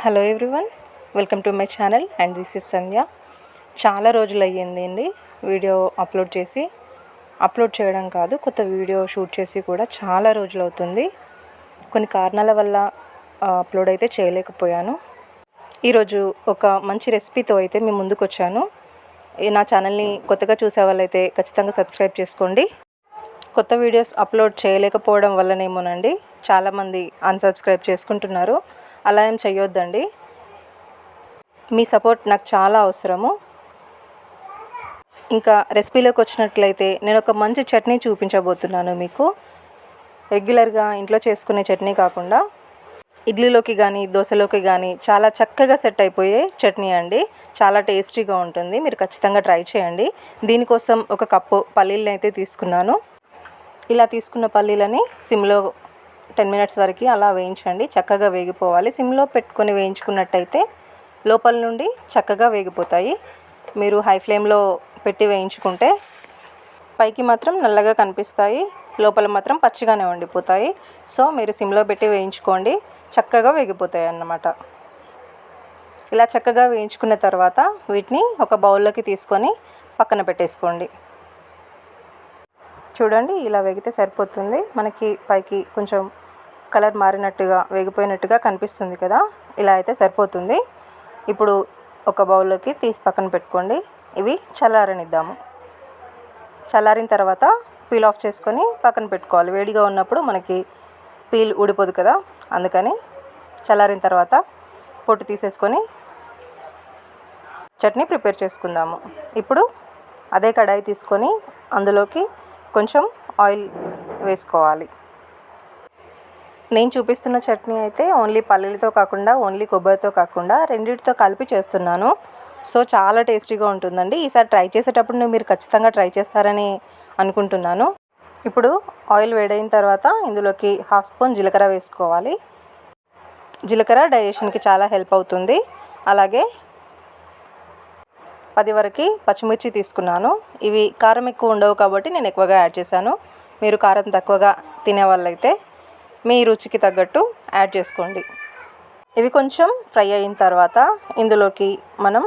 Hello everyone, welcome to my channel and this is Sandhya. చాలా రోజులు అయ్యిందండి వీడియో అప్లోడ్ చేయడం కాదు, కొత్త వీడియో షూట్ చేసి కూడా చాలా రోజులు అవుతుంది. కొన్ని కారణాల వల్ల అప్లోడ్ అయితే చేయలేకపోయాను. ఈరోజు ఒక మంచి రెసిపీతో అయితే మీ ముందుకు వచ్చాను. నా ఛానల్ని కొత్తగా చూసే వాళ్ళైతే ఖచ్చితంగా సబ్స్క్రైబ్ చేసుకోండి. కొత్త వీడియోస్ అప్లోడ్ చేయలేకపోవడం వల్లనేమోనండి చాలామంది అన్సబ్స్క్రైబ్ చేసుకుంటున్నారు. అలా ఏం చేయొద్దండి, మీ సపోర్ట్ నాకు చాలా అవసరము. ఇంకా రెసిపీలోకి వచ్చినట్లయితే నేను ఒక మంచి చట్నీ చూపించబోతున్నాను మీకు. రెగ్యులర్గా ఇంట్లో చేసుకునే చట్నీ కాకుండా ఇడ్లీలోకి కానీ దోశలోకి కానీ చాలా చక్కగా సెట్ అయిపోయే చట్నీ అండి. చాలా టేస్టీగా ఉంటుంది, మీరు ఖచ్చితంగా ట్రై చేయండి. దీనికోసం ఒక కప్పు పల్లీలను అయితే తీసుకున్నాను. ఇలా తీసుకున్న పల్లీలని సిమ్లో 10 minutes వరకు అలా వేయించండి. చక్కగా వేగిపోవాలి. సిమ్లో పెట్టుకొని వేయించుకున్నట్టయితే లోపల నుండి చక్కగా వేగిపోతాయి. మీరు హై ఫ్లేమ్లో పెట్టి వేయించుకుంటే పైకి మాత్రం నల్లగా కనిపిస్తాయి, లోపల మాత్రం పచ్చిగానే ఉండిపోతాయి. సో మీరు సిమ్లో పెట్టి వేయించుకోండి, చక్కగా వేగిపోతాయి అన్నమాట. ఇలా చక్కగా వేయించుకున్న తర్వాత వీటిని ఒక బౌల్లోకి తీసుకొని పక్కన పెట్టేసుకోండి. చూడండి, ఇలా వేగితే సరిపోతుంది. మనకి పైకి కొంచెం కలర్ మారినట్టుగా వేగిపోయినట్టుగా కనిపిస్తుంది కదా, ఇలా అయితే సరిపోతుంది. ఇప్పుడు ఒక బౌల్లోకి తీసి పక్కన పెట్టుకోండి. ఇవి చల్లారనిద్దాము. చల్లారిన తర్వాత పీల్ ఆఫ్ చేసుకొని పక్కన పెట్టుకోవాలి. వేడిగా ఉన్నప్పుడు మనకి పీల్ ఊడిపోదు కదా, అందుకని చల్లారిన తర్వాత పొట్టు తీసేసుకొని చట్నీ ప్రిపేర్ చేసుకుందాము. ఇప్పుడు అదే కడాయి తీసుకొని అందులోకి కొంచెం ఆయిల్ వేసుకోవాలి. నేను చూపిస్తున్న చట్నీ అయితే ఓన్లీ పల్లీలతో కాకుండా, ఓన్లీ కొబ్బరితో కాకుండా రెండింటితో కలిపి చేస్తున్నాను. సో చాలా టేస్టీగా ఉంటుందండి. ఈసారి ట్రై చేసేటప్పుడు మీరు ఖచ్చితంగా ట్రై చేస్తారని అనుకుంటున్నాను. ఇప్పుడు ఆయిల్ వేడైన తర్వాత ఇందులోకి 1/2 స్పూన్ జీలకర్ర వేసుకోవాలి. జీలకర్ర డైజెషన్కి చాలా హెల్ప్ అవుతుంది. అలాగే 10 వరకు పచ్చిమిర్చి తీసుకున్నాను. ఇవి కారం ఎక్కువ ఉండవు కాబట్టి నేను ఎక్కువగా యాడ్ చేశాను. మీరు కారం తక్కువగా తినే వాళ్ళైతే మీ రుచికి తగ్గట్టు యాడ్ చేసుకోండి. ఇవి కొంచెం ఫ్రై అయిన తర్వాత ఇందులోకి మనం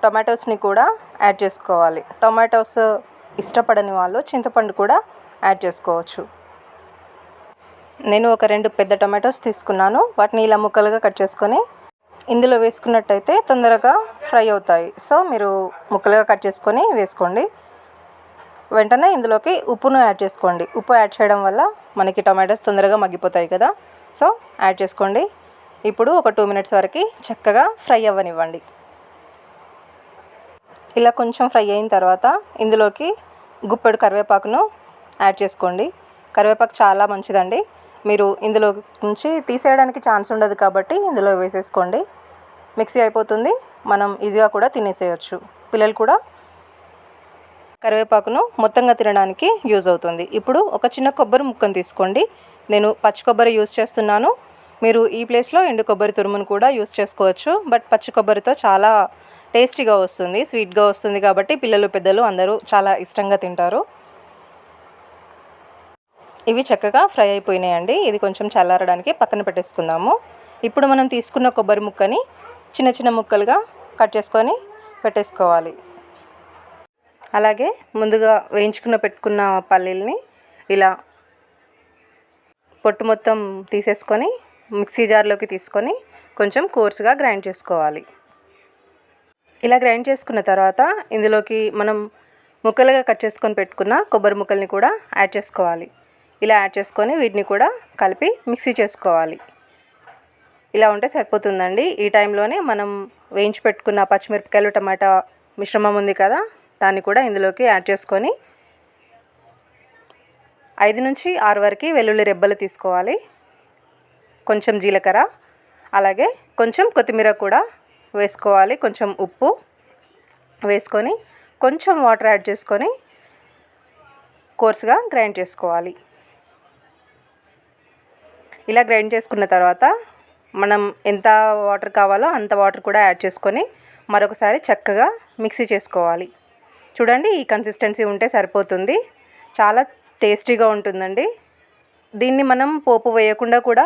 టొమాటోస్ని కూడా యాడ్ చేసుకోవాలి. టొమాటోస్ ఇష్టపడని వాళ్ళు చింతపండు కూడా యాడ్ చేసుకోవచ్చు. నేను ఒక 2 పెద్ద టొమాటోస్ తీసుకున్నాను. వాటిని ఇలా ముక్కలుగా కట్ చేసుకొని ఇందులో వేసుకున్నట్టయితే తొందరగా ఫ్రై అవుతాయి. సో మీరు ముక్కలుగా కట్ చేసుకొని వేసుకోండి. వెంటనే ఇందులోకి ఉప్పును యాడ్ చేసుకోండి. ఉప్పు యాడ్ చేయడం వల్ల మనకి టొమాటోస్ తొందరగా మగ్గిపోతాయి కదా, సో యాడ్ చేసుకోండి. ఇప్పుడు ఒక 2 minutes వరకు చక్కగా ఫ్రై అవ్వనివ్వండి. ఇలా కొంచెం ఫ్రై అయిన తర్వాత ఇందులోకి గుప్పెడు కరివేపాకును యాడ్ చేసుకోండి. కరివేపాకు చాలా మంచిదండి. మీరు ఇందులో నుంచి తీసేయడానికి ఛాన్స్ ఉండదు కాబట్టి ఇందులో వేసేసుకోండి. మిక్సీ అయిపోతుంది, మనం ఈజీగా కూడా తినేసేయచ్చు. పిల్లలు కూడా కరివేపాకును మొత్తంగా తినడానికి యూజ్ అవుతుంది. ఇప్పుడు ఒక చిన్న కొబ్బరి ముక్కను తీసుకోండి. నేను పచ్చి కొబ్బరి యూజ్ చేస్తున్నాను. మీరు ఈ ప్లేస్లో ఎండు కొబ్బరి తురుమును కూడా యూజ్ చేసుకోవచ్చు. బట్ పచ్చి కొబ్బరితో చాలా టేస్టీగా వస్తుంది, స్వీట్గా వస్తుంది కాబట్టి పిల్లలు పెద్దలు అందరూ చాలా ఇష్టంగా తింటారు. ఇవి చక్కగా ఫ్రై అయిపోయినాయండి. ఇది కొంచెం చల్లారడానికి పక్కన పెట్టేసుకుందాము. ఇప్పుడు మనం తీసుకున్న కొబ్బరి ముక్కని చిన్న చిన్న ముక్కలుగా కట్ చేసుకొని పెట్టేసుకోవాలి. అలాగే ముందుగా పెట్టుకున్న పల్లీలని ఇలా పొట్టు మొత్తం తీసేసుకొని మిక్సీ జార్లోకి తీసుకొని కొంచెం కోర్సుగా గ్రైండ్ చేసుకోవాలి. ఇలా గ్రైండ్ చేసుకున్న తర్వాత ఇందులోకి మనం ముక్కలుగా కట్ చేసుకొని పెట్టుకున్న కొబ్బరి ముక్కల్ని కూడా యాడ్ చేసుకోవాలి. ఇలా యాడ్ చేసుకొని వీటిని కూడా కలిపి మిక్సీ చేసుకోవాలి. ఇలా ఉంటే సరిపోతుందండి. ఈ టైంలోనే మనం వేయించి పెట్టుకున్న పచ్చిమిరపకాయలు టమాటా మిశ్రమం ఉంది కదా, దాన్ని కూడా ఇందులోకి యాడ్ చేసుకొని 5 నుంచి 6 వరకు వెల్లుల్లి రెబ్బలు తీసుకోవాలి. కొంచెం జీలకర్ర, అలాగే కొంచెం కొత్తిమీర కూడా వేసుకోవాలి. కొంచెం ఉప్పు వేసుకొని కొంచెం వాటర్ యాడ్ చేసుకొని కోర్సుగా గ్రైండ్ చేసుకోవాలి. ఇలా గ్రైండ్ చేసుకున్న తర్వాత మనం ఎంత వాటర్ కావాలో అంత వాటర్ కూడా యాడ్ చేసుకొని మరొకసారి చక్కగా మిక్సీ చేసుకోవాలి. చూడండి, ఈ కన్సిస్టెన్సీ ఉంటే సరిపోతుంది. చాలా టేస్టీగా ఉంటుందండి. దీన్ని మనం పోపు వేయకుండా కూడా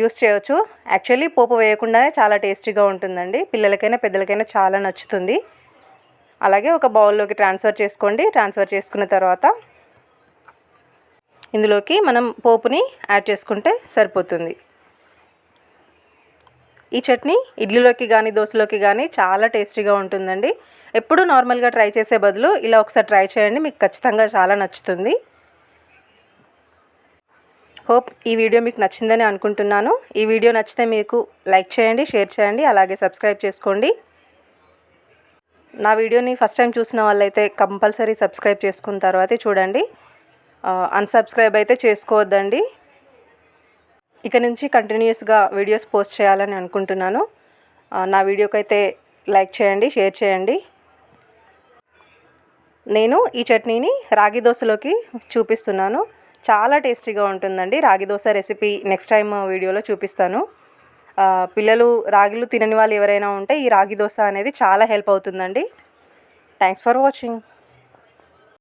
యూస్ చేయవచ్చు. యాక్చువల్లీ పోపు వేయకుండానే చాలా టేస్టీగా ఉంటుందండి. పిల్లలకైనా పెద్దలకైనా చాలా నచ్చుతుంది. అలాగే ఒక బౌల్లోకి ట్రాన్స్ఫర్ చేసుకోండి. ట్రాన్స్ఫర్ చేసుకున్న తర్వాత ఇందులోకి మనం పోపుని యాడ్ చేసుకుంటే సరిపోతుంది. ఈ చట్నీ ఇడ్లీలోకి కానీ దోశలోకి కానీ చాలా టేస్టీగా ఉంటుందండి. ఎప్పుడు నార్మల్గా ట్రై చేసే బదులు ఇలా ఒకసారి ట్రై చేయండి, మీకు ఖచ్చితంగా చాలా నచ్చుతుంది. హోప్ ఈ వీడియో మీకు నచ్చిందని అనుకుంటున్నాను. ఈ వీడియో నచ్చితే మీకు లైక్ చేయండి, షేర్ చేయండి, అలాగే సబ్స్క్రైబ్ చేసుకోండి. నా వీడియోని ఫస్ట్ టైం చూసిన వాళ్ళైతే కంపల్సరీ సబ్స్క్రైబ్ చేసుకున్న తర్వాతే చూడండి. అన్సబ్స్క్రైబ్ అయితే చేసుకోవద్దండి. ఇక నుంచి కంటిన్యూస్గా వీడియోస్ పోస్ట్ చేయాలని అనుకుంటున్నాను. నా వీడియోకైతే లైక్ చేయండి, షేర్ చేయండి. నేను ఈ చట్నీని రాగి దోశలోకి చూపిస్తున్నాను. చాలా టేస్టీగా ఉంటుందండి. రాగి దోశ రెసిపీ నెక్స్ట్ టైం వీడియోలో చూపిస్తాను. పిల్లలు రాగిలు తినని వాళ్ళు ఎవరైనా ఉంటే ఈ రాగి దోశ అనేది చాలా హెల్ప్ అవుతుందండి. Thanks for watching.